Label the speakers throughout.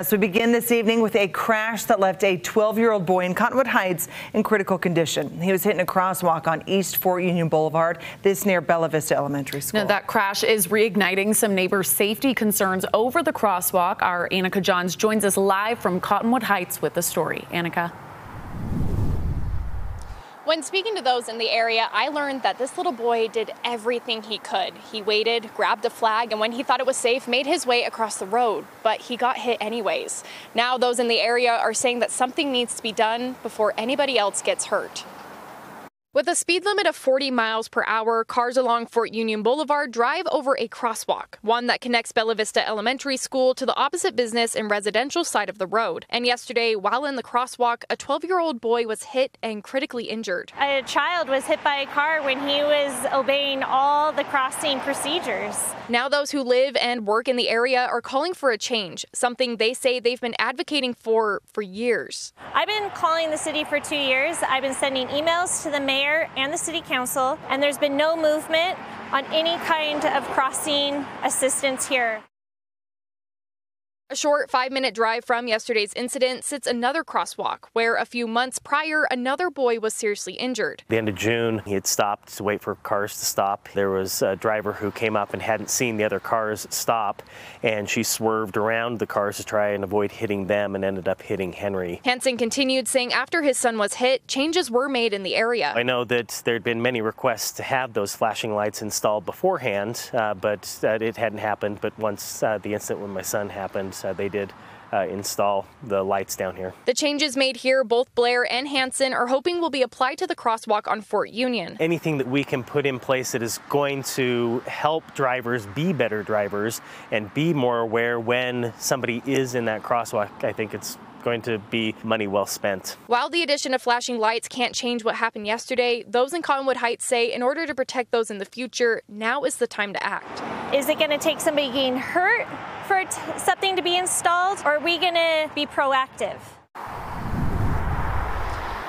Speaker 1: As we begin this evening with a crash that left a 12-year-old boy in Cottonwood Heights in critical condition. He was hit in a crosswalk on East Fort Union Boulevard, this near Bella Vista Elementary School.
Speaker 2: Now, that crash is reigniting some neighbors' safety concerns over the crosswalk. Our Annika Johns joins us live from Cottonwood Heights with the story. Annika.
Speaker 3: When speaking to those in the area, I learned that this little boy did everything he could. He waited, grabbed a flag, and when he thought it was safe, made his way across the road. But he got hit anyways. Now those in the area are saying that something needs to be done before anybody else gets hurt. With a speed limit of 40 miles per hour, cars along Fort Union Boulevard drive over a crosswalk, one that connects Bella Vista Elementary School to the opposite business and residential side of the road. And yesterday, while in the crosswalk, a 12-year-old boy was hit and critically injured.
Speaker 4: A child was hit by a car when he was obeying all the crossing procedures.
Speaker 3: Now those who live and work in the area are calling for a change, something they say they've been advocating for years.
Speaker 4: I've been calling the city for 2 years. I've been sending emails to the mayor and the city council, and there's been no movement on any kind of crossing assistance here.
Speaker 3: A short 5-minute drive from yesterday's incident sits another crosswalk where a few months prior, another boy was seriously injured.
Speaker 5: At the end of June, he had stopped to wait for cars to stop. There was a driver who came up and hadn't seen the other cars stop, and she swerved around the cars to try and avoid hitting them and ended up hitting Henry.
Speaker 3: Hansen continued saying after his son was hit, changes were made in the area.
Speaker 5: I know that there had been many requests to have those flashing lights installed beforehand, but it hadn't happened. But once the incident with my son happened, they did install the lights down here.
Speaker 3: The changes made here, both Blair and Hansen are hoping will be applied to the crosswalk on Fort Union.
Speaker 5: Anything that we can put in place that is going to help drivers be better drivers and be more aware when somebody is in that crosswalk, I think it's going to be money well spent.
Speaker 3: While the addition of flashing lights can't change what happened yesterday, those in Cottonwood Heights say in order to protect those in the future, now is the time to act.
Speaker 4: Is it going to take somebody getting hurt for something to be installed, or are we going to be proactive?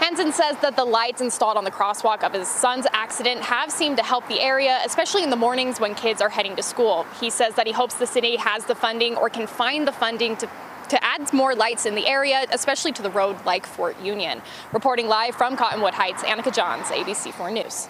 Speaker 3: Hansen says that the lights installed on the crosswalk of his son's accident have seemed to help the area, especially in the mornings when kids are heading to school. He says that he hopes the city has the funding or can find the funding to add more lights in the area, especially to the road like Fort Union. Reporting live from Cottonwood Heights, Annika Johns, ABC4 News.